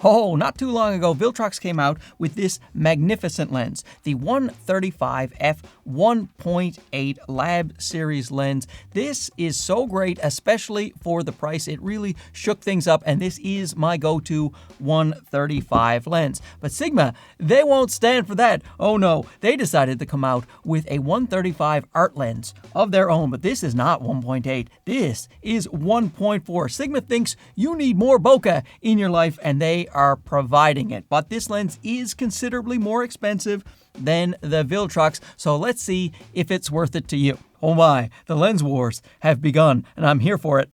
Oh, not too long ago, Viltrox came out with this magnificent lens, the 135 f1.8 Lab Series lens. This is so great, especially for the price. It really shook things up, and this is my go-to 135 lens. But Sigma, they won't stand for that. Oh no, they decided to come out with a 135 art lens of their own, but this is not 1.8. This is 1.4. Sigma thinks you need more bokeh in your life, and they are providing it. But this lens is considerably more expensive than the Viltrox, so let's see if it's worth it to you. Oh my, the lens wars have begun, and I'm here for it.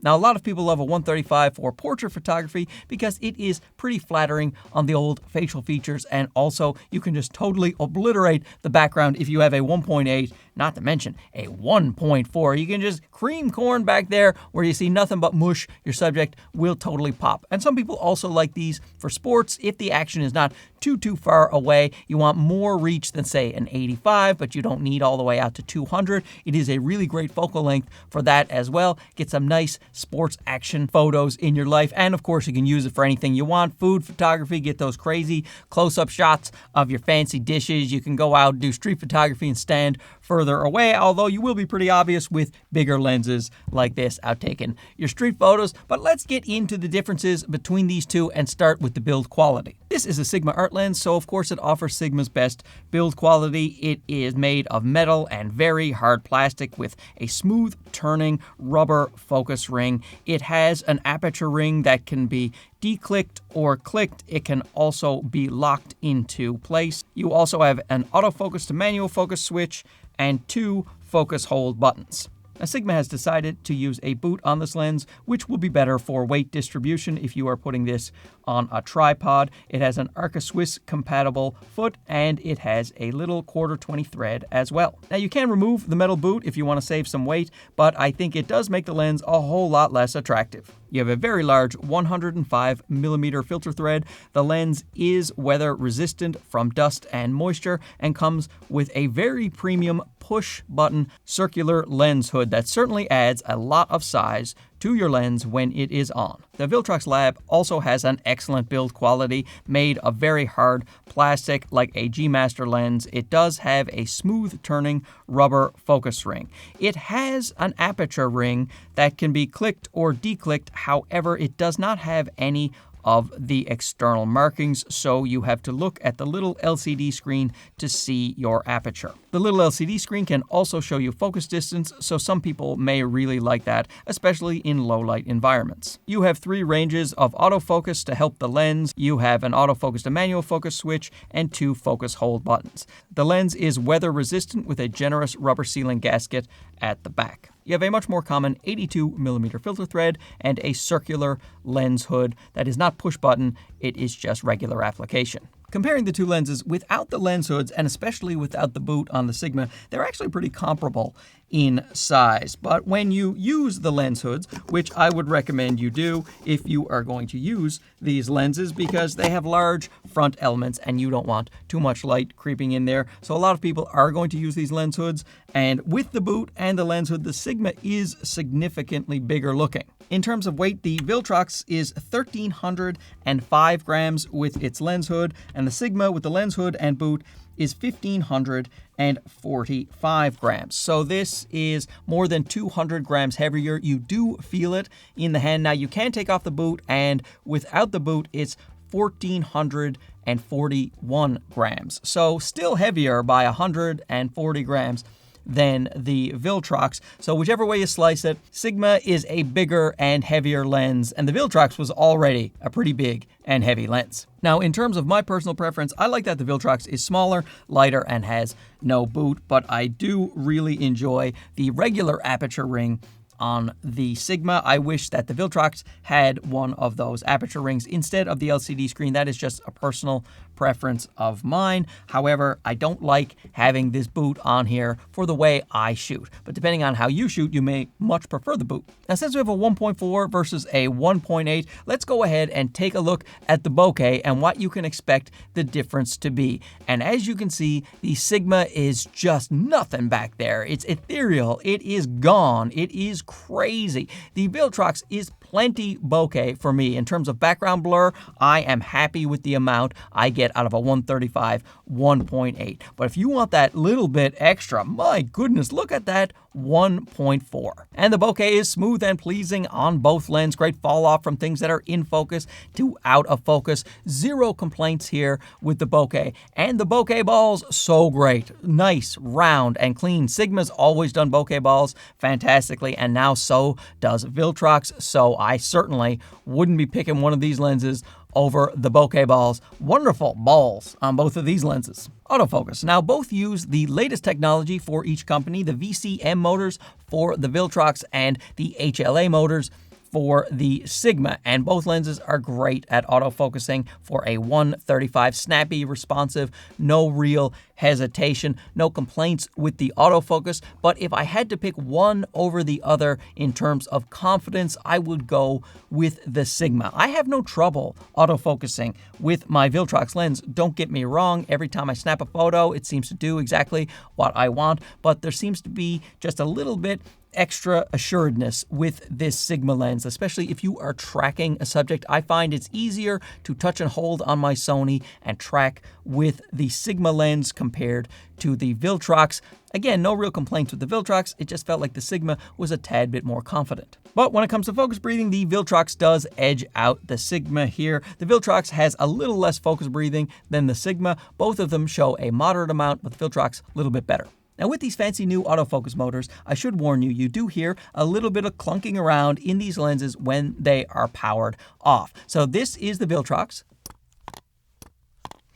Now, a lot of people love a 135 for portrait photography because it is pretty flattering on the old facial features, and also you can just totally obliterate the background if you have a 1.8, not to mention a 1.4. You can just cream corn back there where you see nothing but mush. Your subject will totally pop. And some people also like these for sports if the action is not too far away. You want more reach than, say, an 85, but you don't need all the way out to 200. It is a really great focal length for that as well. Get some nice sports action photos in your life. And of course, you can use it for anything you want. Food photography, get those crazy close-up shots of your fancy dishes. You can go out and do street photography and stand further away, although you will be pretty obvious with bigger lenses like this out taking your street photos. But let's get into the differences between these two and start with the build quality. This is a Sigma art lens, so of course it offers Sigma's best build quality. It is made of metal and very hard plastic with a smooth turning rubber focus ring. It has an aperture ring that can be declicked or clicked. It can also be locked into place. You also have an autofocus to manual focus switch and 2 focus hold buttons. Now, Sigma has decided to use a boot on this lens, which will be better for weight distribution if you are putting this on a tripod. It has an Arca Swiss compatible foot, and it has a little 1/4-20 thread as well. Now, you can remove the metal boot if you want to save some weight, but I think it does make the lens a whole lot less attractive. You have a very large 105mm filter thread. The lens is weather resistant from dust and moisture and comes with a very premium push button circular lens hood that certainly adds a lot of size to your lens when it is on. The Viltrox Lab also has an excellent build quality made of very hard plastic like a G Master lens. It does have a smooth turning rubber focus ring. It has an aperture ring that can be clicked or declicked. However, it does not have any of the external markings, so you have to look at the little LCD screen to see your aperture. The little LCD screen can also show you focus distance, so some people may really like that, especially in low light environments. You have 3 ranges of autofocus to help the lens. You have an autofocus to manual focus switch and 2 focus hold buttons. The lens is weather resistant with a generous rubber sealing gasket at the back. You have a much more common 82mm filter thread and a circular lens hood that is not push button, it is just regular application. Comparing the two lenses without the lens hoods, and especially without the boot on the Sigma, they're actually pretty comparable in size. But when you use the lens hoods, which I would recommend you do if you are going to use these lenses, because they have large front elements and you don't want too much light creeping in there. So a lot of people are going to use these lens hoods, and with the boot and the lens hood, the Sigma is significantly bigger looking. In terms of weight, the Viltrox is 1,305 grams with its lens hood, and the Sigma with the lens hood and boot is 1,545 grams. So this is more than 200 grams heavier. You do feel it in the hand. Now, you can take off the boot, and without the boot, it's 1,441 grams. So still heavier by 140 grams than the Viltrox. So whichever way you slice it, Sigma is a bigger and heavier lens, and the Viltrox was already a pretty big and heavy lens. Now, in terms of my personal preference, I like that the Viltrox is smaller, lighter, and has no boot, but I do really enjoy the regular aperture ring on the Sigma. I wish that the Viltrox had one of those aperture rings instead of the LCD screen. That is just a personal preference of mine. However, I don't like having this boot on here for the way I shoot. But depending on how you shoot, you may much prefer the boot. Now, since we have a 1.4 versus a 1.8, let's go ahead and take a look at the bokeh and what you can expect the difference to be. And as you can see, the Sigma is just nothing back there. It's ethereal. It is gone. It is crazy. The Viltrox is plenty bokeh for me. In terms of background blur, I am happy with the amount I get out of a 135 1.8. But if you want that little bit extra, my goodness, look at that 1.4. And the bokeh is smooth and pleasing on both lenses. Great fall off from things that are in focus to out of focus. Zero complaints here with the bokeh. And the bokeh balls, so great. Nice, round, and clean. Sigma's always done bokeh balls fantastically, and now so does Viltrox. So I certainly wouldn't be picking one of these lenses over the bokeh balls. Wonderful balls on both of these lenses. Autofocus. Now, both use the latest technology for each company, the VCM motors for the Viltrox and the HLA motors for the Sigma, and both lenses are great at autofocusing for a 135. Snappy, responsive, no real hesitation, no complaints with the autofocus. But if I had to pick one over the other in terms of confidence, I would go with the Sigma. I have no trouble autofocusing with my Viltrox lens. Don't get me wrong, every time I snap a photo, it seems to do exactly what I want, but there seems to be just a little bit extra assuredness with this Sigma lens, especially if you are tracking a subject. I find it's easier to touch and hold on my Sony and track with the Sigma lens compared to the Viltrox. Again, no real complaints with the Viltrox. It just felt like the Sigma was a tad bit more confident. But when it comes to focus breathing, the Viltrox does edge out the Sigma here. The Viltrox has a little less focus breathing than the Sigma. Both of them show a moderate amount, but the Viltrox a little bit better. Now, with these fancy new autofocus motors, I should warn you, you do hear a little bit of clunking around in these lenses when they are powered off. So this is the Viltrox,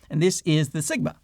and this is the Sigma.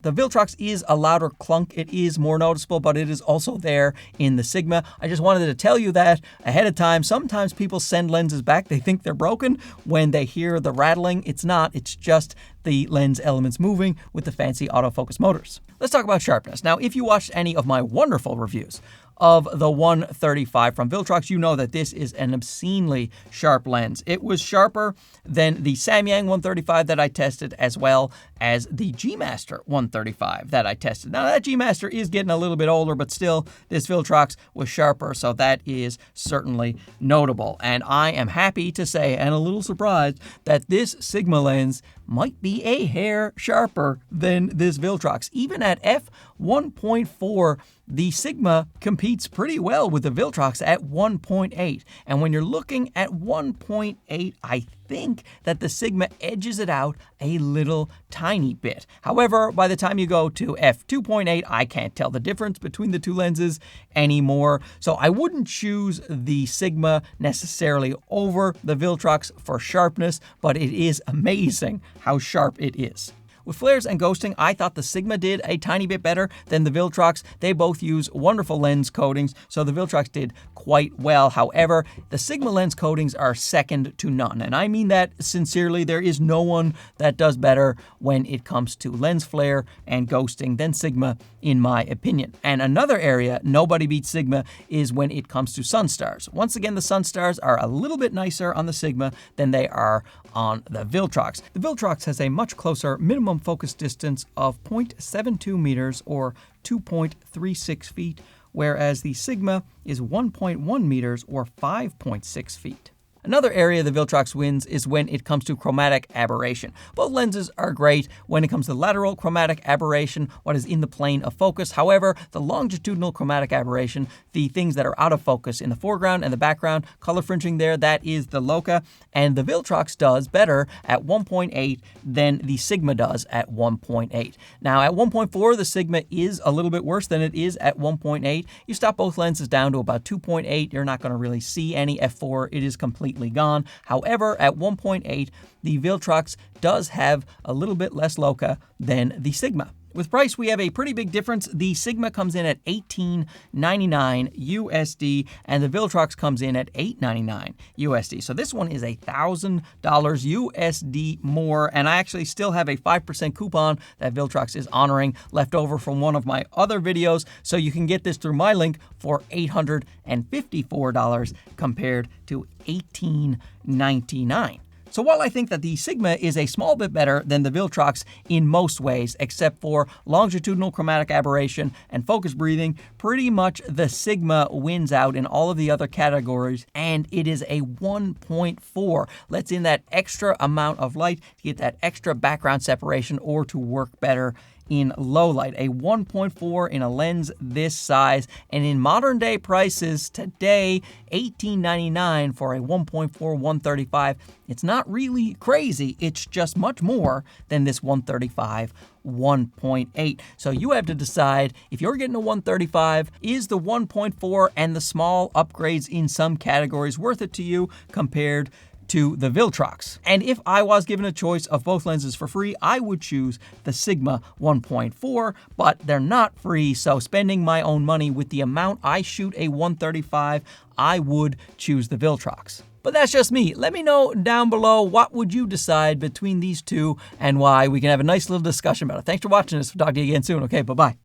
The Viltrox is a louder clunk. It is more noticeable, but it is also there in the Sigma. I just wanted to tell you that ahead of time. Sometimes people send lenses back. They think they're broken when they hear the rattling. It's not. It's just the lens elements moving with the fancy autofocus motors. Let's talk about sharpness. Now, if you watched any of my wonderful reviews of the 135 from Viltrox, you know that this is an obscenely sharp lens. It was sharper than the Samyang 135 that I tested, as well as the G Master 135 that I tested. Now, that G Master is getting a little bit older, but still, this Viltrox was sharper, so that is certainly notable. And I am happy to say, and a little surprised, that this Sigma lens might be a hair sharper than this Viltrox. Even at f1.4, the Sigma competes pretty well with the Viltrox at 1.8. And when you're looking at 1.8, I think that the Sigma edges it out a little tiny bit. However, by the time you go to f2.8, I can't tell the difference between the two lenses anymore. So I wouldn't choose the Sigma necessarily over the Viltrox for sharpness, but it is amazing how sharp it is. With flares and ghosting, I thought the Sigma did a tiny bit better than the Viltrox. They both use wonderful lens coatings, so the Viltrox did quite well. However, the Sigma lens coatings are second to none, and I mean that sincerely. There is no one that does better when it comes to lens flare and ghosting than Sigma, in my opinion. And another area nobody beats Sigma is when it comes to Sunstars. Once again, the Sunstars are a little bit nicer on the Sigma than they are on the Viltrox. The Viltrox has a much closer minimum focus distance of 0.72 meters or 2.36 feet, whereas the Sigma is 1.1 meters or 5.6 feet. Another area the Viltrox wins is when it comes to chromatic aberration. Both lenses are great when it comes to lateral chromatic aberration, what is in the plane of focus. However, the longitudinal chromatic aberration, the things that are out of focus in the foreground and the background, color fringing there, that is the loci, and the Viltrox does better at 1.8 than the Sigma does at 1.8. Now, at 1.4, the Sigma is a little bit worse than it is at 1.8. You stop both lenses down to about 2.8, you're not going to really see any f4. It is completely gone. However, at 1.8, the Viltrox does have a little bit less loci than the Sigma. With price, we have a pretty big difference. The Sigma comes in at $18.99 USD, and the Viltrox comes in at $8.99 USD. So this one is $1,000 USD more, and I actually still have a 5% coupon that Viltrox is honoring left over from one of my other videos, so you can get this through my link for $854 compared to $18.99. So while I think that the Sigma is a small bit better than the Viltrox in most ways, except for longitudinal chromatic aberration and focus breathing, pretty much the Sigma wins out in all of the other categories, and it is a 1.4. Lets in that extra amount of light to get that extra background separation or to work better in low light. A 1.4 in a lens this size, and in modern day prices today, $18.99 for a 1.4 135. It's not really crazy. It's just much more than this 135 1.8. So you have to decide if you're getting a 135, is the 1.4 and the small upgrades in some categories worth it to you compared to the Viltrox? And if I was given a choice of both lenses for free, I would choose the Sigma 1.4, but they're not free, so spending my own money with the amount I shoot a 135, I would choose the Viltrox. But that's just me. Let me know down below, what would you decide between these two and why. We can have a nice little discussion about it. Thanks for watching this. Talk to you again soon. Okay, bye-bye.